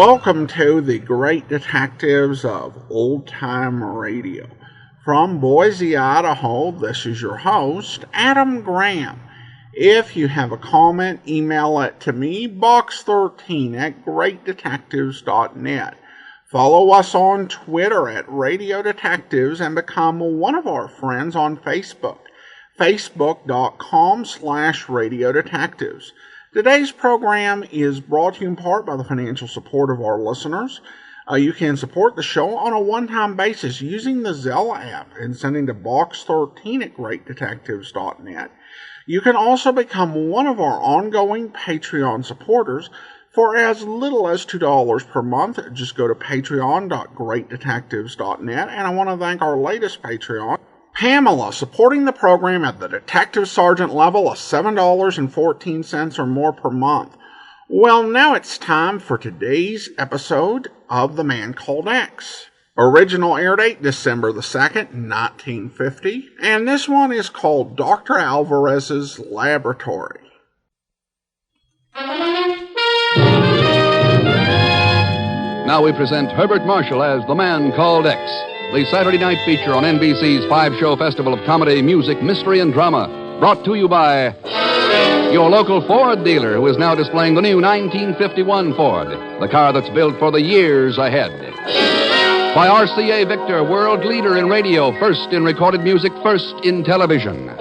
Welcome to the Great Detectives of Old Time Radio. From Boise, Idaho, this is your host, Adam Graham. If you have a comment, email it to me, box13@greatdetectives.net. Follow us on Twitter at Radio Detectives and become one of our friends on Facebook, facebook.com/Radio Detectives. Today's program is brought to you in part by the financial support of our listeners. You can support the show on a one-time basis using the Zelle app and sending to box13@greatdetectives.net. You can also become one of our ongoing Patreon supporters for as little as $2 per month. Just go to patreon.greatdetectives.net. And I want to thank our latest Patreon, Pamela, supporting the program at the Detective Sergeant level of $7.14 or more per month. Well, now it's time for today's episode of The Man Called X. Original air date, December the 2nd, 1950. And this one is called Dr. Alvarez's Laboratory. Now we present Herbert Marshall as The Man Called X, the Saturday night feature on NBC's five-show festival of comedy, music, mystery, and drama. Brought to you by your local Ford dealer, who is now displaying the new 1951 Ford, the car that's built for the years ahead. By RCA Victor, world leader in radio, first in recorded music, first in television.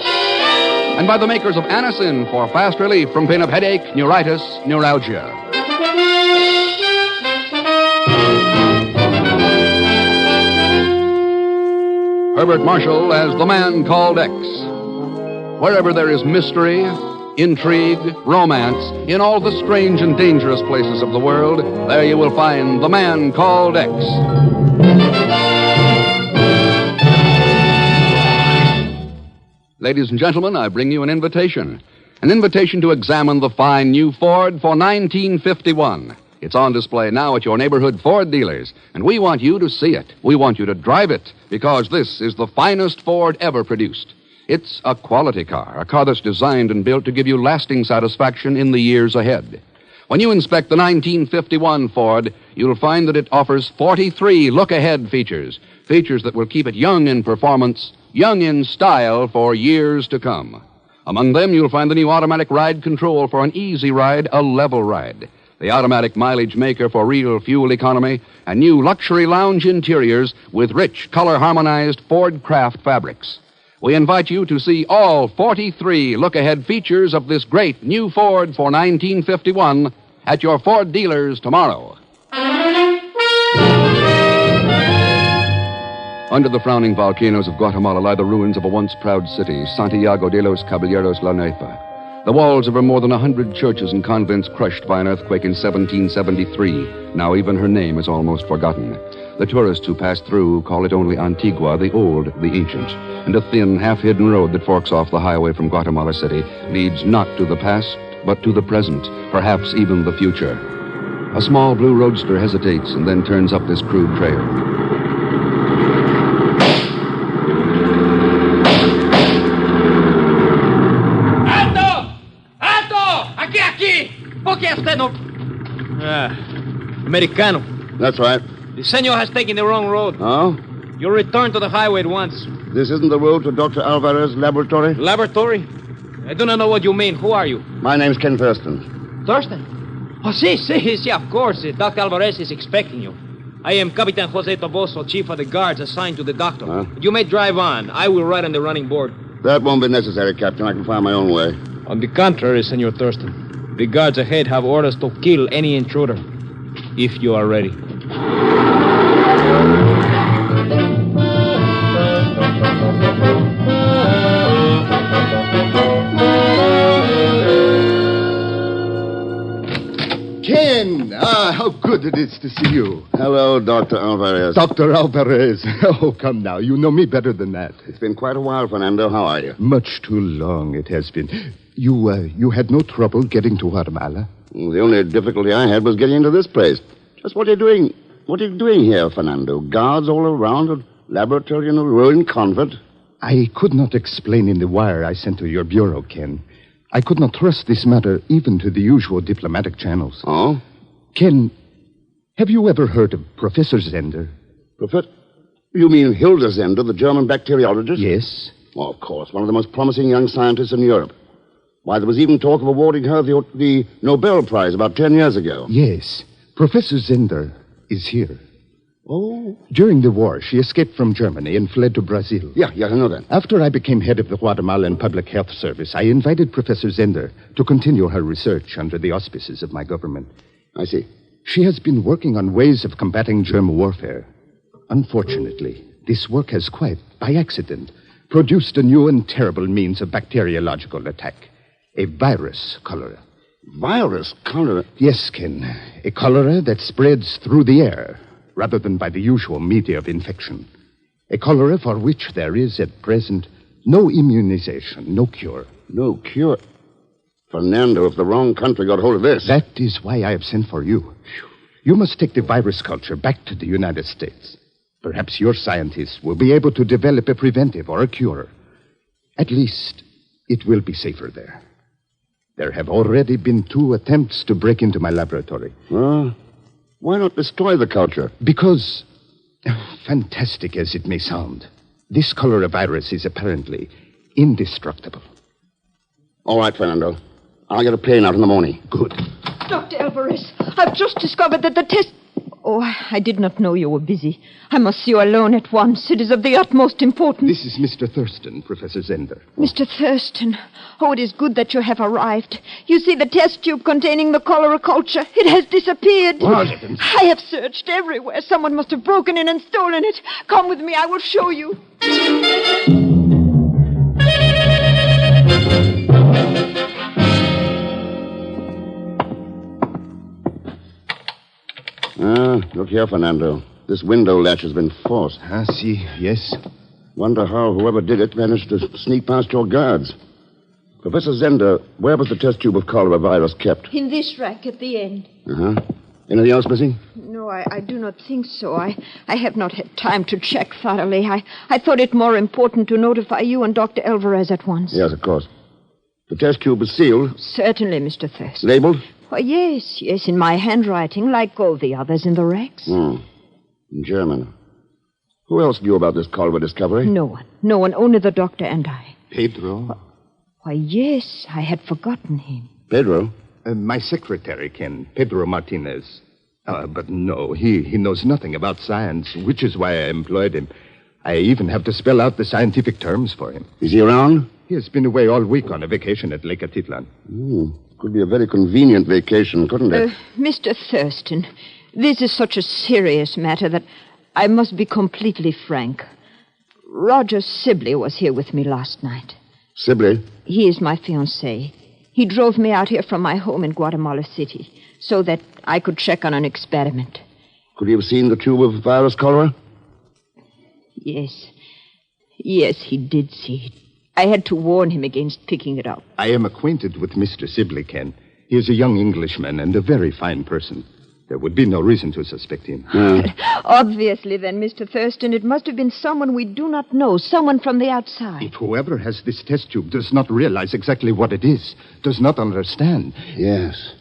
And by the makers of Anacin for fast relief from pain of headache, neuritis, neuralgia. Herbert Marshall as The Man Called X. Wherever there is mystery, intrigue, romance, in all the strange and dangerous places of the world, there you will find The Man Called X. Ladies and gentlemen, I bring you an invitation. An invitation to examine the fine new Ford for 1951. It's on display now at your neighborhood Ford dealers, and we want you to see it. We want you to drive it, because this is the finest Ford ever produced. It's a quality car, a car that's designed and built to give you lasting satisfaction in the years ahead. When you inspect the 1951 Ford, you'll find that it offers 43 look-ahead features, features that will keep it young in performance, young in style for years to come. Among them, you'll find the new automatic ride control for an easy ride, a level ride, the automatic mileage maker for real fuel economy, and new luxury lounge interiors with rich, color-harmonized Ford Craft fabrics. We invite you to see all 43 look-ahead features of this great new Ford for 1951 at your Ford dealers tomorrow. Under the frowning volcanoes of Guatamala lie the ruins of a once proud city, Santiago de los Caballeros La Neiva. The walls of her more than 100 churches and convents crushed by an earthquake in 1773. Now even her name is almost forgotten. The tourists who pass through call it only Antigua, the old, the ancient. And a thin, half-hidden road that forks off the highway from Guatemala City leads not to the past, but to the present, perhaps even the future. A small blue roadster hesitates and then turns up this crude trail. Americano. That's right. The senor has taken the wrong road. Oh? You'll return to the highway at once. This isn't the road to Dr. Alvarez's laboratory? Laboratory? I do not know what you mean. Who are you? My name's Ken Thurston. Thurston? Oh, sí, of course. Dr. Alvarez is expecting you. I am Capitan Jose Toboso, chief of the guards assigned to the doctor. Huh? You may drive on. I will ride on the running board. That won't be necessary, Captain. I can find my own way. On the contrary, Senor Thurston. The guards ahead have orders to kill any intruder. If you are ready. Ken! How good it is to see you. Hello, Dr. Alvarez. Dr. Alvarez. Oh, come now. You know me better than that. It's been quite a while, Fernando. How are you? Much too long it has been. You had no trouble getting to Guatemala? The only difficulty I had was getting into this place. Just what are you doing? What are you doing here, Fernando? Guards all around, a laboratory in a ruined convent? I could not explain in the wire I sent to your bureau, Ken. I could not trust this matter even to the usual diplomatic channels. Oh? Ken, Have you ever heard of Professor Zender? Professor? You mean Hilda Zender, the German bacteriologist? Yes. Oh, of course. One of the most promising young scientists in Europe. Why, there was even talk of awarding her the Nobel Prize about 10 years ago. Yes. Professor Zender is here. Oh? During the war, she escaped from Germany and fled to Brazil. Yeah, I know that. After I became head of the Guatemalan Public Health Service, I invited Professor Zender to continue her research under the auspices of my government. I see. She has been working on ways of combating germ warfare. Unfortunately, this work has quite, by accident, produced a new and terrible means of bacteriological attack. A virus cholera. Virus cholera? Yes, Ken. A cholera that spreads through the air rather than by the usual media of infection. A cholera for which there is, at present, no immunization, no cure. No cure? Fernando, if the wrong country got hold of this... That is why I have sent for you. You must take the virus culture back to the United States. Perhaps your scientists will be able to develop a preventive or a cure. At least, it will be safer there. There have already been 2 attempts to break into my laboratory. Why not destroy the culture? Because, fantastic as it may sound, this cholera virus is apparently indestructible. All right, Fernando. I'll get a plane out in the morning. Good. Dr. Alvarez, I've just discovered that the test... Oh, I did not know you were busy. I must see you alone at once. It is of the utmost importance. This is Mr. Thurston, Professor Zender. Mr. Thurston. Oh, it is good that you have arrived. You see, the test tube containing the cholera culture, it has disappeared. What? I have searched everywhere. Someone must have broken in and stolen it. Come with me. I will show you. Look here, Fernando. This window latch has been forced. See, yes. Wonder how whoever did it managed to sneak past your guards. Professor Zender, where was the test tube of cholera virus kept? In this rack at the end. Anything else missing? No, I do not think so. I have not had time to check thoroughly. I thought it more important to notify you and Dr. Alvarez at once. Yes, of course. The test tube is sealed. Certainly, Mr. Thurston. Labeled? Oh, yes, in my handwriting, like all the others in the racks. In German. Who else knew about this cholera discovery? No one, only the doctor and I. Pedro? Why, yes, I had forgotten him. Pedro? My secretary, Ken, Pedro Martinez. But no, he knows nothing about science, which is why I employed him. I even have to spell out the scientific terms for him. Is he around? He has been away all week on a vacation at Lake Atitlan. Could be a very convenient vacation, couldn't it? Mr. Thurston, this is such a serious matter that I must be completely frank. Roger Sibley was here with me last night. Sibley? He is my fiancé. He drove me out here from my home in Guatemala City so that I could check on an experiment. Could he have seen the tube of virus cholera? Yes. Yes, he did see it. I had to warn him against picking it up. I am acquainted with Mr. Sibley, Ken. He is a young Englishman and a very fine person. There would be no reason to suspect him. Obviously, then, Mr. Thurston, it must have been someone we do not know, someone from the outside. If whoever has this test tube does not realize exactly what it is, does not understand. Yes.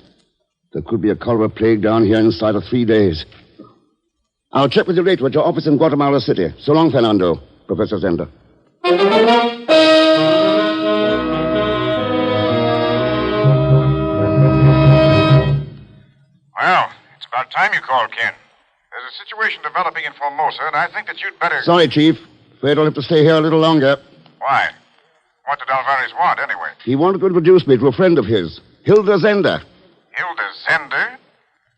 There could be a cholera plague down here inside of 3 days. I'll check with you later at your office in Guatemala City. So long, Fernando. Professor Zender. Well, it's about time you called, Ken. There's a situation developing in Formosa, and I think that you'd better... Sorry, Chief. Afraid I'll have to stay here a little longer. Why? What did Alvarez want, anyway? He wanted to introduce me to a friend of his, Hilda Zender. Hilda Zender?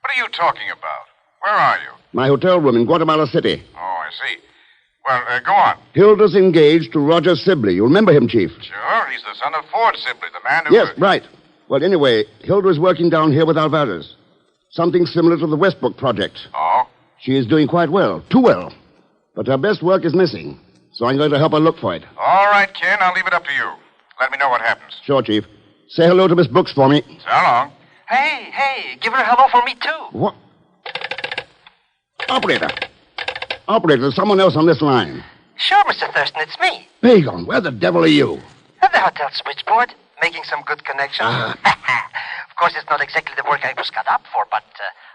What are you talking about? Where are you? My hotel room in Guatemala City. Oh, I see. Well, go on. Hilda's engaged to Roger Sibley. You remember him, Chief? Sure, he's the son of Ford Sibley, the man who... Yes, right. Well, anyway, Hilda is working down here with Alvarez. Something similar to the Westbrook project. Oh? She is doing quite well. Too well. But her best work is missing. So I'm going to help her look for it. All right, Ken. I'll leave it up to you. Let me know what happens. Sure, Chief. Say hello to Miss Brooks for me. So long. Hey, give her a hello for me, too. What? Operator, there's someone else on this line. Sure, Mr. Thurston, it's me. Pagon, where the devil are you? At the hotel switchboard, making some good connections. Of course, it's not exactly the work I was cut up for, but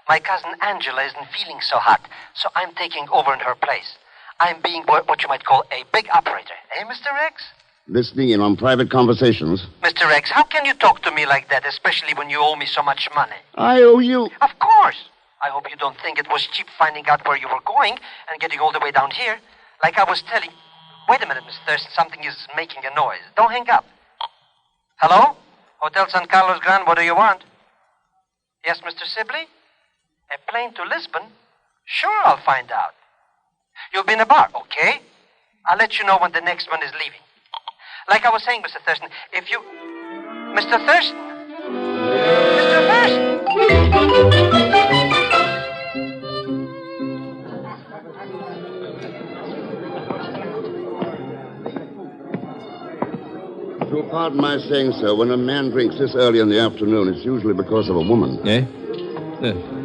My cousin Angela isn't feeling so hot, so I'm taking over in her place. I'm being what you might call a big operator. Eh, Mr. Rex? Listening in on private conversations. Mr. Rex, how can you talk to me like that, especially when you owe me so much money? I owe you. Of course. I hope you don't think it was cheap finding out where you were going and getting all the way down here. Like I was telling... Wait a minute, Miss Thurston. Something is making a noise. Don't hang up. Hello? Hotel San Carlos Gran, what do you want? Yes, Mr. Sibley? A plane to Lisbon? Sure, I'll find out. You'll be in a bar, okay? I'll let you know when the next one is leaving. Like I was saying, Mr. Thurston, if you... Mr. Thurston? Mr. Thurston! If you'll pardon my saying so, when a man drinks this early in the afternoon, it's usually because of a woman. Eh?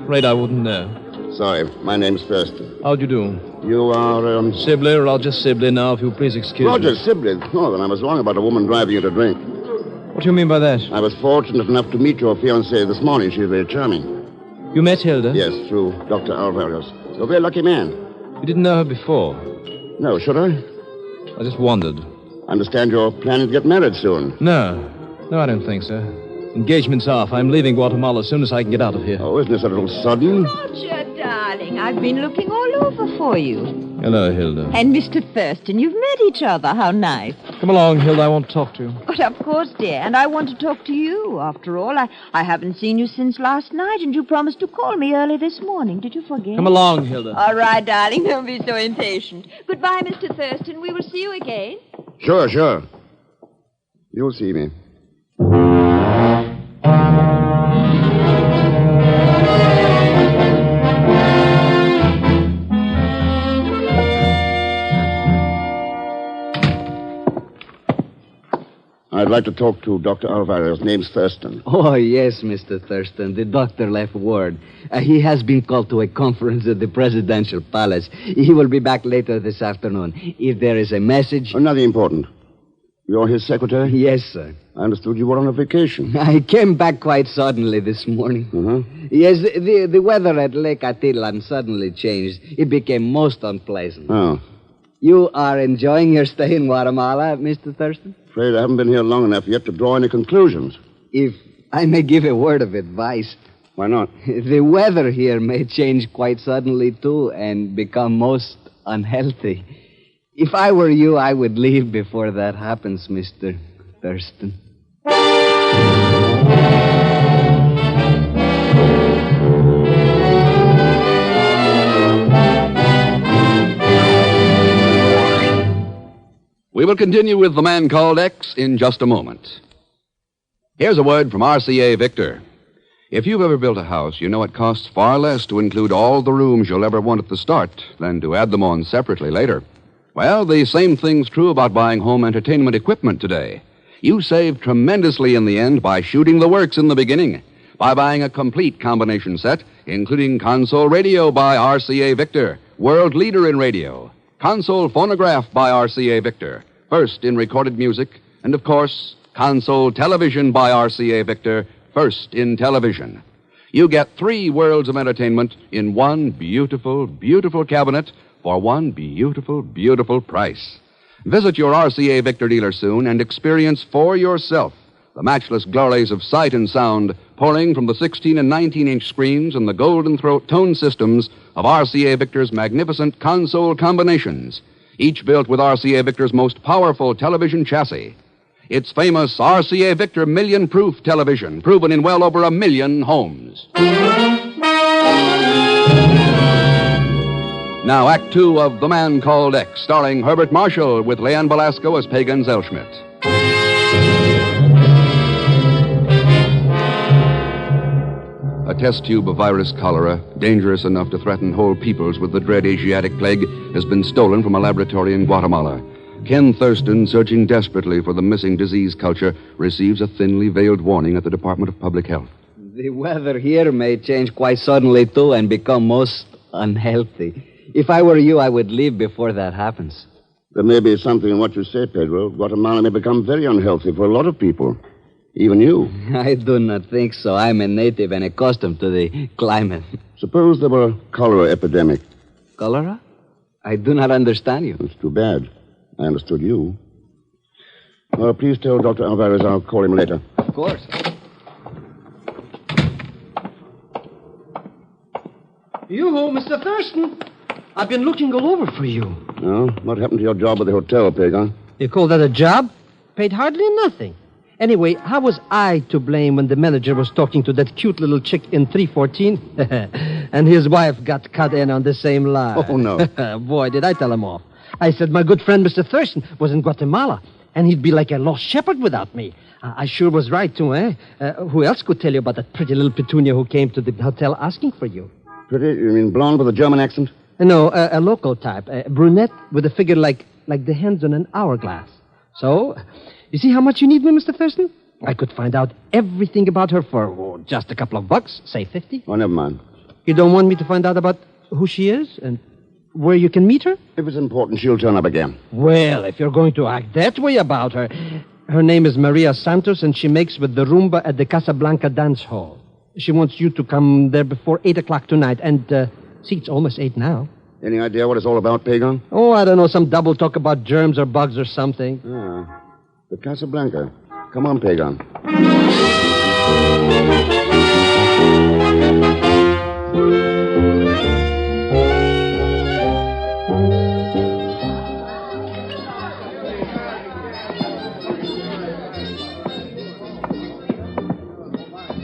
Afraid I wouldn't know. Sorry, my name's Thurston. How'd you do? You are, Sibley, Roger Sibley now, if you'll please excuse Roger me. Sibley. Oh, then I was wrong about a woman driving you to drink. What do you mean by that? I was fortunate enough to meet your fiancée this morning. She's very charming. You met Hilda? Yes, through Dr. Alvarez. You're a very lucky man. You didn't know her before? No, should I? I just wondered. I understand you're planning to get married soon. No, I don't think so. Engagement's off. I'm leaving Guatemala as soon as I can get out of here. Oh, isn't this a little sudden? Roger, darling, I've been looking all over for you. Hello, Hilda. And Mr. Thurston, you've met each other. How nice. Come along, Hilda. I want to talk to you. But of course, dear. And I want to talk to you. After all, I haven't seen you since last night, and you promised to call me early this morning. Did you forget? Come along, Hilda. All right, darling. Don't be so impatient. Goodbye, Mr. Thurston. We will see you again. Sure. You'll see me. I'd like to talk to Dr. Alvarez. Name's Thurston. Oh, yes, Mr. Thurston. The doctor left word. He has been called to a conference at the presidential palace. He will be back later this afternoon. If there is a message... Oh, nothing important. You're his secretary? Yes, sir. I understood you were on a vacation. I came back quite suddenly this morning. Uh-huh. Yes, the weather at Lake Atilan suddenly changed. It became most unpleasant. Oh. You are enjoying your stay in Guatemala, Mr. Thurston? Afraid I haven't been here long enough yet to draw any conclusions. If I may give a word of advice... Why not? The weather here may change quite suddenly, too, and become most unhealthy. If I were you, I would leave before that happens, Mr. Thurston. We will continue with The Man Called X in just a moment. Here's a word from RCA Victor. If you've ever built a house, you know it costs far less to include all the rooms you'll ever want at the start than to add them on separately later. Well, the same thing's true about buying home entertainment equipment today. You save tremendously in the end by shooting the works in the beginning, by buying a complete combination set, including console radio by RCA Victor, world leader in radio, console phonograph by RCA Victor, first in recorded music, and, of course, console television by RCA Victor, first in television. You get 3 worlds of entertainment in one beautiful, beautiful cabinet for one beautiful, beautiful price. Visit your RCA Victor dealer soon and experience for yourself the matchless glories of sight and sound pouring from the 16 and 19-inch screens and the golden throat tone systems of RCA Victor's magnificent console combinations, each built with RCA Victor's most powerful television chassis. Its famous RCA Victor million-proof television, proven in well over 1 million homes. Now, Act 2 of The Man Called X, starring Herbert Marshall with Leanne Belasco as Pagan Zellschmidt. A test tube of virus cholera, dangerous enough to threaten whole peoples with the dread Asiatic plague, has been stolen from a laboratory in Guatemala. Ken Thurston, searching desperately for the missing disease culture, receives a thinly veiled warning at the Department of Public Health. The weather here may change quite suddenly, too, and become most unhealthy. If I were you, I would leave before that happens. There may be something in what you say, Pedro. Guatemala may become very unhealthy for a lot of people. Even you. I do not think so. I'm a native and accustomed to the climate. Suppose there were a cholera epidemic. Cholera? I do not understand you. It's too bad. I understood you. Well, please tell Dr. Alvarez I'll call him later. Of course. You, Mr. Thurston. I've been looking all over for you. No? What happened to your job at the hotel, Pagan? You call that a job? Paid hardly nothing. Anyway, how was I to blame when the manager was talking to that cute little chick in 314? And his wife got cut in on the same lie. Oh, no. Boy, did I tell him off. I said my good friend Mr. Thurston was in Guatemala, and he'd be like a lost shepherd without me. I sure was right, too, eh? Who else could tell you about that pretty little petunia who came to the hotel asking for you? Pretty? You mean blonde with a German accent? No, a local type. A brunette with a figure like the hands on an hourglass. So, you see how much you need me, Mr. Thurston? I could find out everything about her for just a couple of bucks, say 50. Oh, never mind. You don't want me to find out about who she is and where you can meet her? If it's important, she'll turn up again. Well, if you're going to act that way about her... Her name is Maria Santos, and she makes with the rumba at the Casablanca dance hall. She wants you to come there before 8 o'clock tonight, and, see, it's almost 8 now. Any idea what it's all about, Pagan? Oh, I don't know, some double talk about germs or bugs or something. Ah, the Casablanca. Come on, Pagan.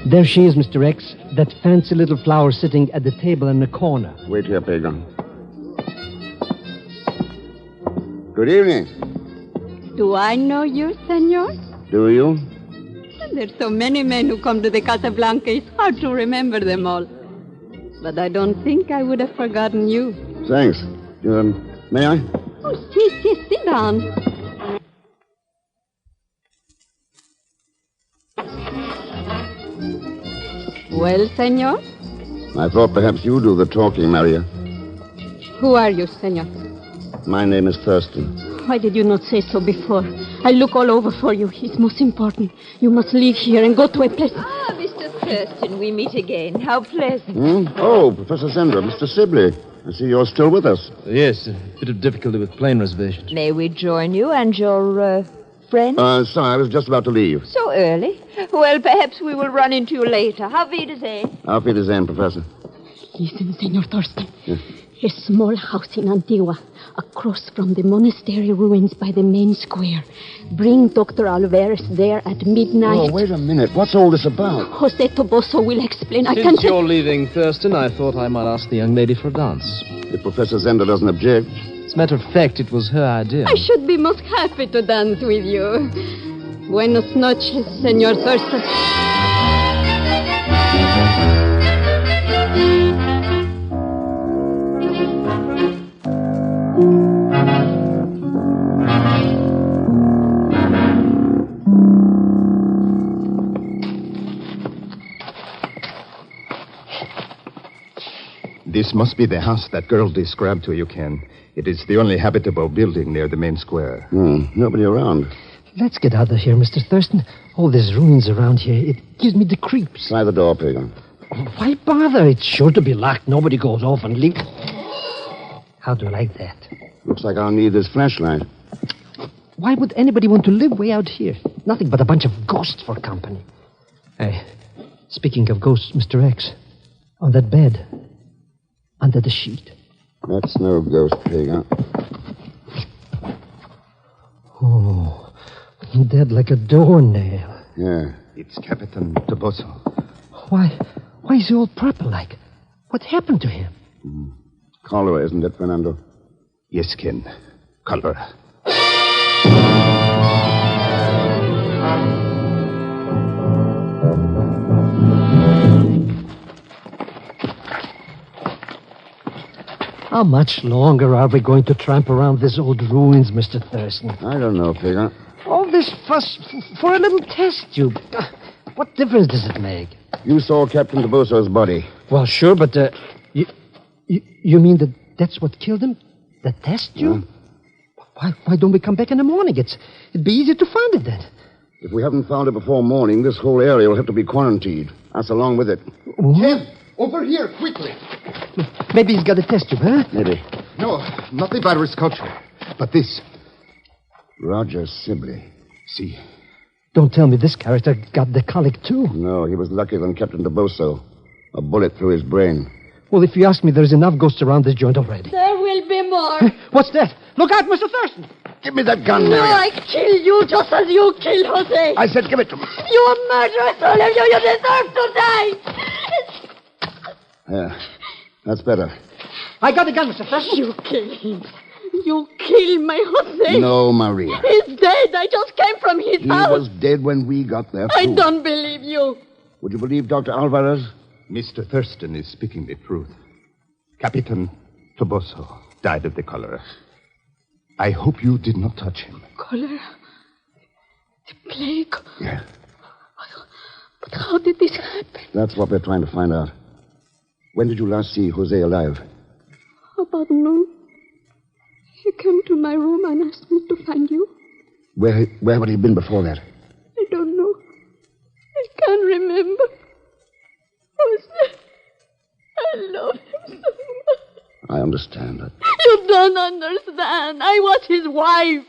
There she is, Mr. X, that fancy little flower sitting at the table in the corner. Wait here, Pagan. Good evening. Do I know you, senor? Do you? There's so many men who come to the Casablanca, it's hard to remember them all. But I don't think I would have forgotten you. Thanks. May I? Oh, sit down. Well, senor? I thought perhaps you do the talking, Maria. Who are you, senor? My name is Thurston. Why did you not say so before? I look all over for you. It's most important. You must leave here and go to a place... Ah, Mr. Thurston, we meet again. How pleasant. Oh, Professor Zender, Mr. Sibley. I see you're still with us. Yes, a bit of difficulty with plane reservations. May we join you and your, friend? Sorry, I was just about to leave. So early? Well, perhaps we will run into you later. Auf Wiedersehen. Auf Wiedersehen, Professor. Listen, Senor Thurston. Yes. A small house in Antigua, across from the monastery ruins by the main square. Bring Dr. Alvarez there at midnight. Oh, wait a minute. What's all this about? Jose Toboso will explain. Since you're leaving, Thurston, I thought I might ask the young lady for a dance. If Professor Zender doesn't object. As a matter of fact, it was her idea. I should be most happy to dance with you. Buenos noches, Senor Thurston. This must be the house that girl described to you, Ken. It is the only habitable building near the main square. Nobody around. Let's get out of here, Mr. Thurston. All these ruins around here, it gives me the creeps. Try the door, Pagan. Why bother? It's sure to be locked. Nobody goes off and leaves. How do you like that? Looks like I'll need this flashlight. Why would anybody want to live way out here? Nothing but a bunch of ghosts for company. Hey, speaking of ghosts, Mr. X, on that bed, under the sheet. That's no ghost, Pagan. Oh, dead like a doornail. Yeah. It's Captain Toboso. Why is he all purple like? What happened to him? Cholera, isn't it, Fernando? Yes, Ken. Cholera. How much longer are we going to tramp around these old ruins, Mr. Thurston? I don't know, Pagan. All this fuss for a little test tube. What difference does it make? You saw Captain Toboso's body. Well, sure, but you mean that's what killed him? The test tube? Why don't we come back in the morning? It'd be easy to find it then. If we haven't found it before morning, this whole area will have to be quarantined. Us along with it. What? Over here, quickly. Maybe he's got a test tube, huh? Maybe. No, not the virus culture, but this. Roger Sibley. See. Don't tell me this character got the colic, too. No, he was luckier than Captain DeBoso. A bullet through his brain. Well, if you ask me, there's enough ghosts around this joint already. There will be more. What's that? Look out, Mr. Thurston! Give me that gun, No, Mary. I kill you just as you killed Jose. I said give it to me. You murderers, all of you. You deserve to die. Yeah, that's better. I got the gun, Mr. Thurston. You kill him. You kill my Jose. No, Maria. He's dead. I just came from his He house. was dead when we got there. I too. don't believe you. Would you believe Dr. Alvarez? Mr. Thurston is speaking the truth. Capitan Toboso died of the cholera. I hope you did not touch him. Cholera? The plague? Yeah. But how did this happen? That's what we're trying to find out. When did you last see Jose alive? About noon. He came to my room and asked me to find you. Where had he been before that? I don't know. I can't remember. Jose, I love him so much. I understand that. You don't understand. I was his wife.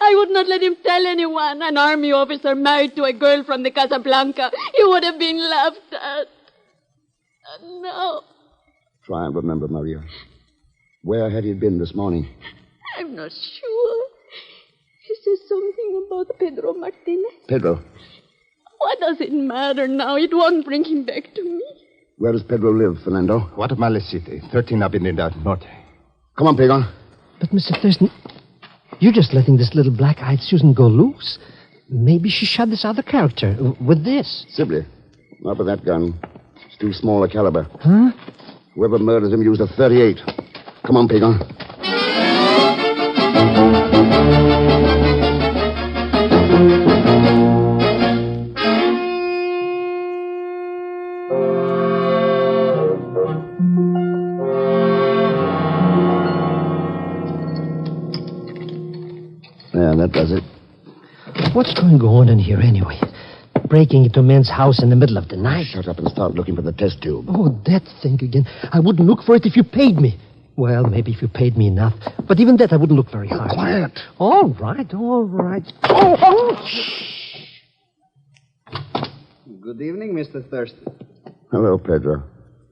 I would not let him tell anyone. An army officer married to a girl from the Casablanca. He would have been laughed at. And now, Try and remember, Maria. Where had he been this morning? I'm not sure. He says something about Pedro Martinez. Pedro. What does it matter now? It won't bring him back to me. Where does Pedro live, Fernando? Guatamala City, 13 Avenida Norte. Come on, Pagon. But, Mr. Thurston, you're just letting this little black-eyed Susan go loose. Maybe she shot this other character with this. Sibley. Not with that gun. It's too small a caliber. Huh? Whoever murdered him used a .38. Come on, Pagon. Yeah, that does it. What's going on in here anyway? Breaking into a man's house in the middle of the night. Shut up and start looking for the test tube. Oh, that thing again. I wouldn't look for it if you paid me. Well, maybe if you paid me enough. But even that, I wouldn't look very hard. Quiet. All right, all right. Oh! Good evening, Mr. Thurston. Hello, Pedro.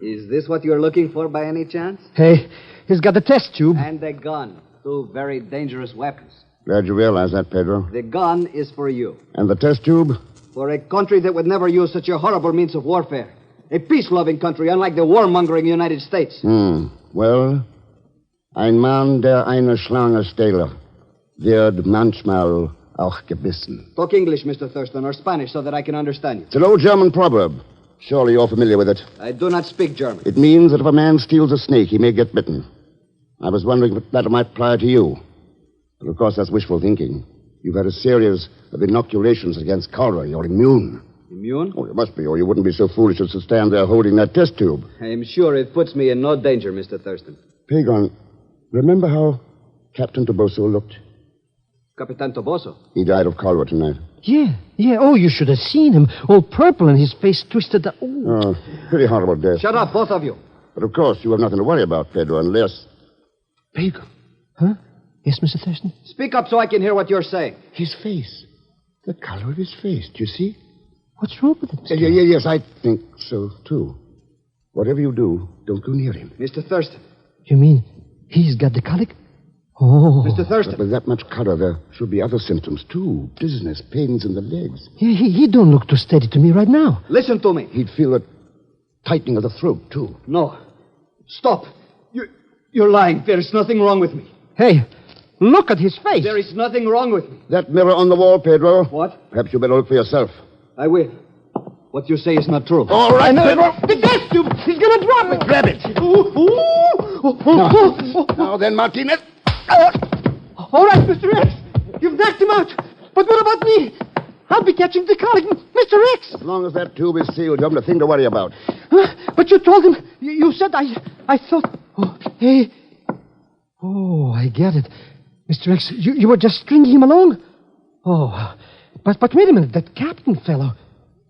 Is this what you're looking for by any chance? Hey, he's got the test tube. And a gun. Two very dangerous weapons. Glad you realize that, Pedro. The gun is for you. And the test tube? For a country that would never use such a horrible means of warfare. A peace-loving country, unlike the warmongering United States. Well, ein Mann, der eine Schlange stehle, wird manchmal auch gebissen. Talk English, Mr. Thurston, or Spanish, so that I can understand you. It's an old German proverb. Surely you're familiar with it. I do not speak German. It means that if a man steals a snake, he may get bitten. I was wondering if that might apply to you. But of course, that's wishful thinking. You've had a series of inoculations against cholera. You're immune. Immune? Oh, you must be, or you wouldn't be so foolish as to stand there holding that test tube. I am sure it puts me in no danger, Mr. Thurston. Pagon, remember how Captain Toboso looked? Capitan Toboso? He died of cholera tonight. Yeah. Oh, you should have seen him. All purple and his face twisted. Oh, pretty horrible death. Shut up, both of you. But of course, you have nothing to worry about, Pedro, unless... Pagon. Huh? Yes, Mr. Thurston? Speak up so I can hear what you're saying. His face. The color of his face. Do you see? What's wrong with him? Yes, I think so, too. Whatever you do, don't go near him. Mr. Thurston. You mean he's got the colic? Oh. Mr. Thurston. But with that much color, there should be other symptoms, too. Dizziness, pains in the legs. Yeah, he don't look too steady to me right now. Listen to me. He'd feel a tightening of the throat, too. No. Stop. You're lying. There's nothing wrong with me. Hey, look at his face. There is nothing wrong with me. That mirror on the wall, Pedro. What? Perhaps you better look for yourself. I will. What you say is not true. All right, Pedro. The test tube! He's gonna drop it! Grab it. Now then, Martinez. All right, Mr. X. You've knocked him out. But what about me? I'll be catching the colic. Mr. X! As long as that tube is sealed, you haven't a thing to worry about. But you told him... You said I thought... Oh, hey... Oh, I get it. Mr. X, you were just stringing him along? Oh, but wait a minute. That captain fellow,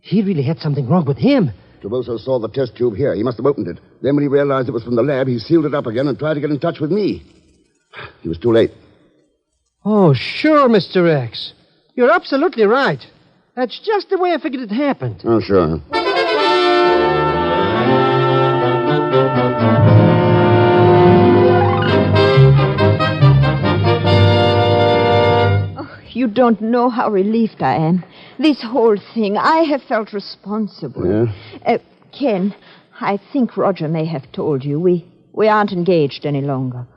he really had something wrong with him. Traboso saw the test tube here. He must have opened it. Then when he realized it was from the lab, he sealed it up again and tried to get in touch with me. He was too late. Oh, sure, Mr. X. You're absolutely right. That's just the way I figured it happened. Oh, sure. Oh, you don't know how relieved I am. This whole thing, I have felt responsible. Yeah? Ken, I think Roger may have told you. We aren't engaged any longer.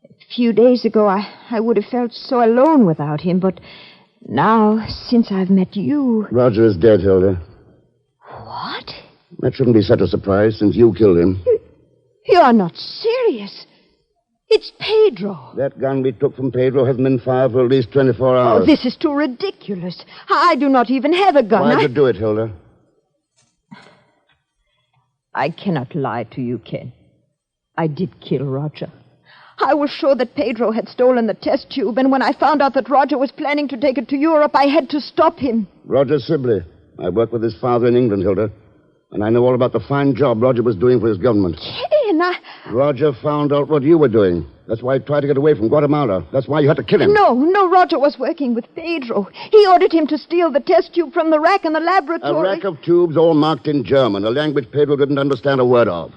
A few days ago, I would have felt so alone without him, but now, since I've met you... Roger is dead, Hilda. What? That shouldn't be such a surprise, since you killed him. You're not serious. It's Pedro. That gun we took from Pedro hasn't been fired for at least 24 hours. Oh, this is too ridiculous. I do not even have a gun. Why'd you do it, Hilda? I cannot lie to you, Ken. I did kill Roger. I was sure that Pedro had stolen the test tube, and when I found out that Roger was planning to take it to Europe, I had to stop him. Roger Sibley. I worked with his father in England, Hilda, and I know all about the fine job Roger was doing for his government. Ken, Roger found out what you were doing. That's why he tried to get away from Guatemala. That's why you had to kill him. No, Roger was working with Pedro. He ordered him to steal the test tube from the rack in the laboratory. A rack of tubes all marked in German, a language Pedro didn't understand a word of.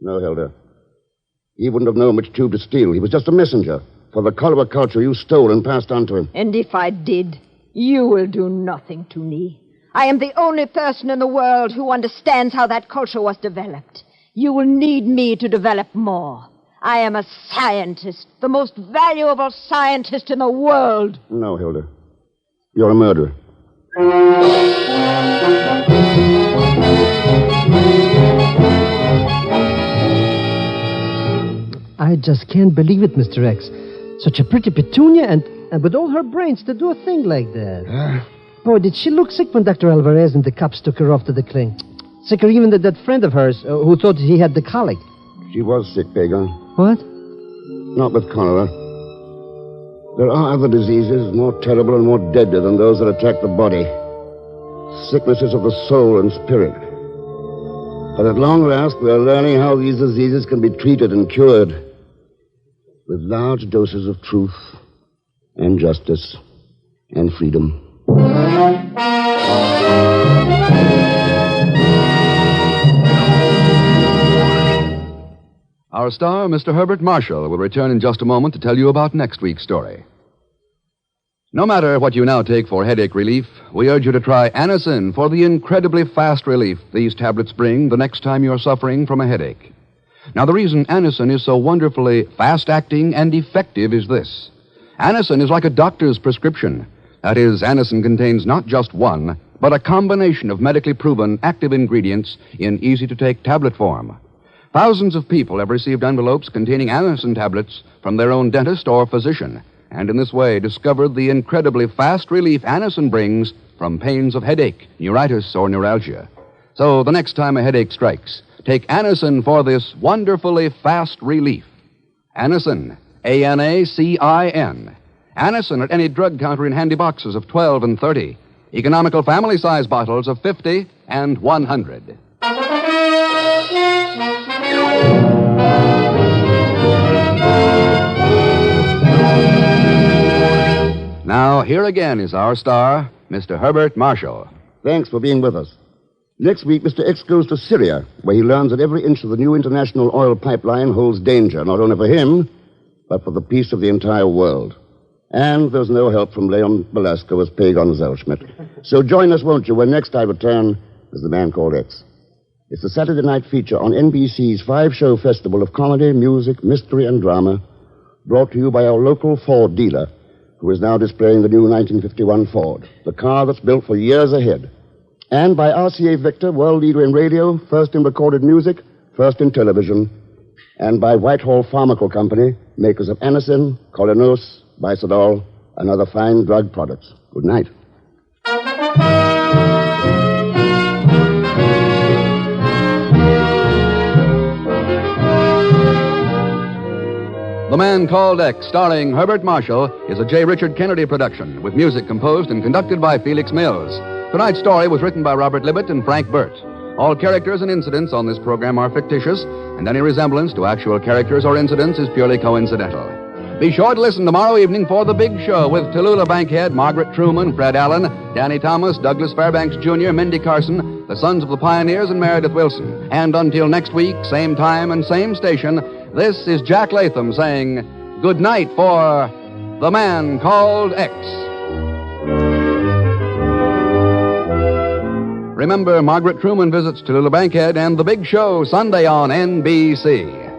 No, Hilda. He wouldn't have known which tube to steal. He was just a messenger for the cholera culture you stole and passed on to him. And if I did, you will do nothing to me. I am the only person in the world who understands how that culture was developed. You will need me to develop more. I am a scientist, the most valuable scientist in the world. No, Hilda. You're a murderer. I just can't believe it, Mr. X. Such a pretty Petunia, and with all her brains to do a thing like that. Boy, did she look sick when Dr. Alvarez and the cops took her off to the clinic. Sicker even than that friend of hers who thought he had the colic. She was sick, Pagan. What? Not with cholera. There are other diseases more terrible and more deadly than those that attack the body. Sicknesses of the soul and spirit. But at long last, we are learning how these diseases can be treated and cured with large doses of truth and justice and freedom. Our star, Mr. Herbert Marshall, will return in just a moment to tell you about next week's story. No matter what you now take for headache relief, we urge you to try Anacin for the incredibly fast relief these tablets bring the next time you're suffering from a headache. Now, the reason Anacin is so wonderfully fast-acting and effective is this. Anacin is like a doctor's prescription. That is, Anacin contains not just one, but a combination of medically proven active ingredients in easy-to-take tablet form. Thousands of people have received envelopes containing Anacin tablets from their own dentist or physician, and in this way discovered the incredibly fast relief Anacin brings from pains of headache, neuritis, or neuralgia. So the next time a headache strikes, take Anacin for this wonderfully fast relief. Anacin, A-N-A-C-I-N. Anacin at any drug counter in handy boxes of 12 and 30. Economical family-size bottles of 50 and 100. Now, here again is our star, Mr. Herbert Marshall. Thanks for being with us. Next week, Mr. X goes to Syria, where he learns that every inch of the new international oil pipeline holds danger, not only for him, but for the peace of the entire world. And there's no help from Leon Belasco as Pagon Zellschmidt. So join us, won't you, when next I return as the man called X. It's a Saturday night feature on NBC's 5-show festival of comedy, music, mystery, and drama, brought to you by our local Ford dealer, who is now displaying the new 1951 Ford, the car that's built for years ahead. And by RCA Victor, world leader in radio, first in recorded music, first in television. And by Whitehall Pharmacal Company, makers of Anacin, Colinos, Bisodol, and other fine drug products. Good night. The Man Called X, starring Herbert Marshall, is a J. Richard Kennedy production, with music composed and conducted by Felix Mills. Tonight's story was written by Robert Libet and Frank Burt. All characters and incidents on this program are fictitious, and any resemblance to actual characters or incidents is purely coincidental. Be sure to listen tomorrow evening for The Big Show with Tallulah Bankhead, Margaret Truman, Fred Allen, Danny Thomas, Douglas Fairbanks Jr., Mindy Carson, the Sons of the Pioneers, and Meredith Wilson. And until next week, same time and same station, this is Jack Latham saying good night for The Man Called X. Remember, Margaret Truman visits Tallulah Bankhead and The Big Show Sunday on NBC.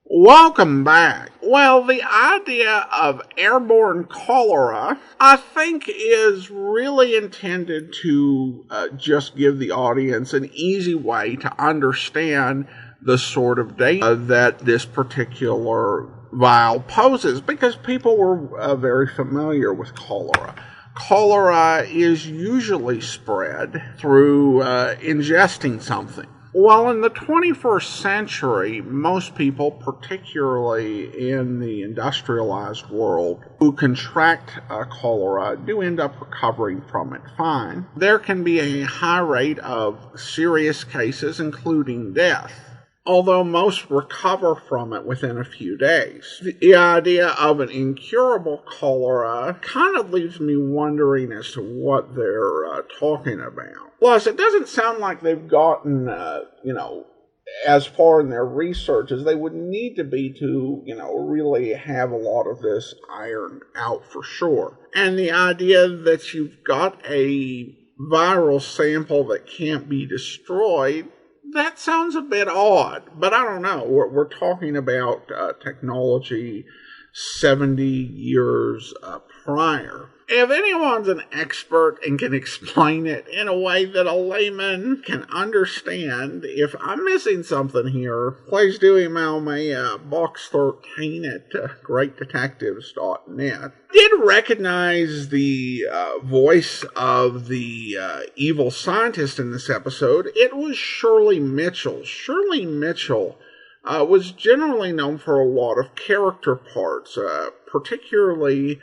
Welcome back. Well, the idea of airborne cholera, I think, is really intended to just give the audience an easy way to understand the sort of danger that this particular vial poses, because people were very familiar with cholera. Cholera is usually spread through ingesting something. Well, in the 21st century, most people, particularly in the industrialized world, who contract cholera do end up recovering from it fine. There can be a high rate of serious cases, including death, although most recover from it within a few days. The idea of an incurable cholera kind of leaves me wondering as to what they're talking about. Plus, it doesn't sound like they've gotten, as far in their research as they would need to be to, really have a lot of this ironed out for sure. And the idea that you've got a viral sample that can't be destroyed, that sounds a bit odd, but I don't know. We're talking about technology 70 years prior. If anyone's an expert and can explain it in a way that a layman can understand, if I'm missing something here, please do email me box13 at greatdetectives.net. Did recognize the voice of the evil scientist in this episode. It was Shirley Mitchell. Shirley Mitchell was generally known for a lot of character parts, particularly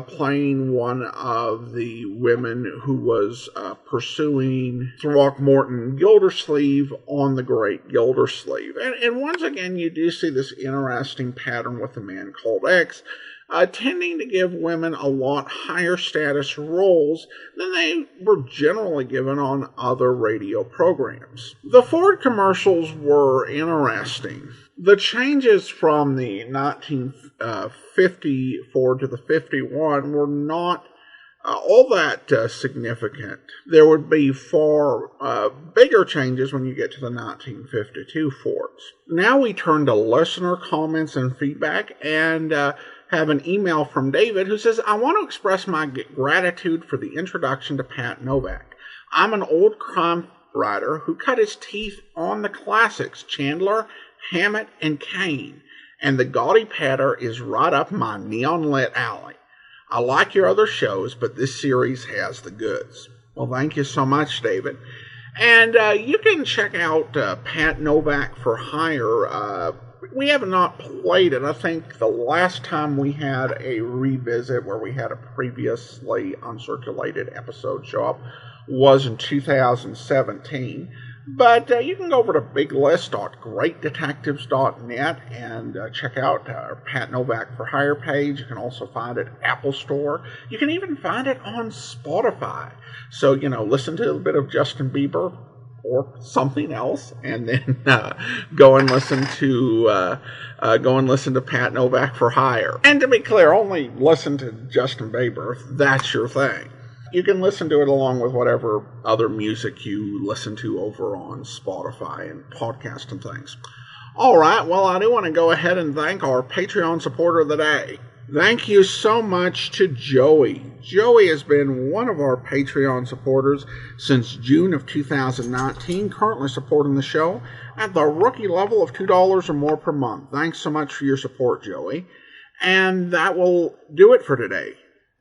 playing one of the women who was pursuing Throckmorton Gildersleeve on The Great Gildersleeve. And once again, you do see this interesting pattern with The Man Called X, tending to give women a lot higher status roles than they were generally given on other radio programs. The Ford commercials were interesting. The changes from the 1950 Ford to the 51 were not all that significant. There would be far bigger changes when you get to the 1952 Fords. Now we turn to listener comments and feedback, and have an email from David who says, I want to express my gratitude for the introduction to Pat Novak. I'm an old crime writer who cut his teeth on the classics, Chandler, Hammett, and Kane, and the gaudy patter is right up my neon-lit alley. I like your other shows, but this series has the goods. Well, thank you so much, David. And you can check out Pat Novak for Hire. We have not played it. I think the last time we had a revisit where we had a previously uncirculated episode show up was in 2017. But you can go over to biglist.greatdetectives.net and check out our Pat Novak for Hire page. You can also find it at Apple Store. You can even find it on Spotify. So, listen to a bit of Justin Bieber or something else, and then go and listen to Pat Novak for Hire. And to be clear, only listen to Justin Bieber if that's your thing. You can listen to it along with whatever other music you listen to over on Spotify and podcast and things. All right, well, I do want to go ahead and thank our Patreon supporter of the day. Thank you so much to Joey. Joey has been one of our Patreon supporters since June of 2019, currently supporting the show at the rookie level of $2 or more per month. Thanks so much for your support, Joey. And that will do it for today.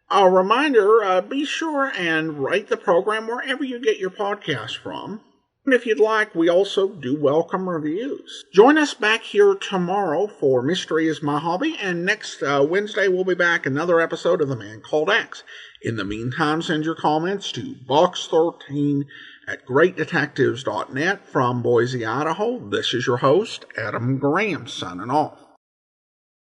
A reminder, be sure and rate the program wherever you get your podcast from. And if you'd like, we also do welcome reviews. Join us back here tomorrow for Mystery is My Hobby, and next Wednesday we'll be back another episode of The Man Called X. In the meantime, send your comments to box13@greatdetectives.net. From Boise, Idaho, this is your host, Adam Graham, signing off.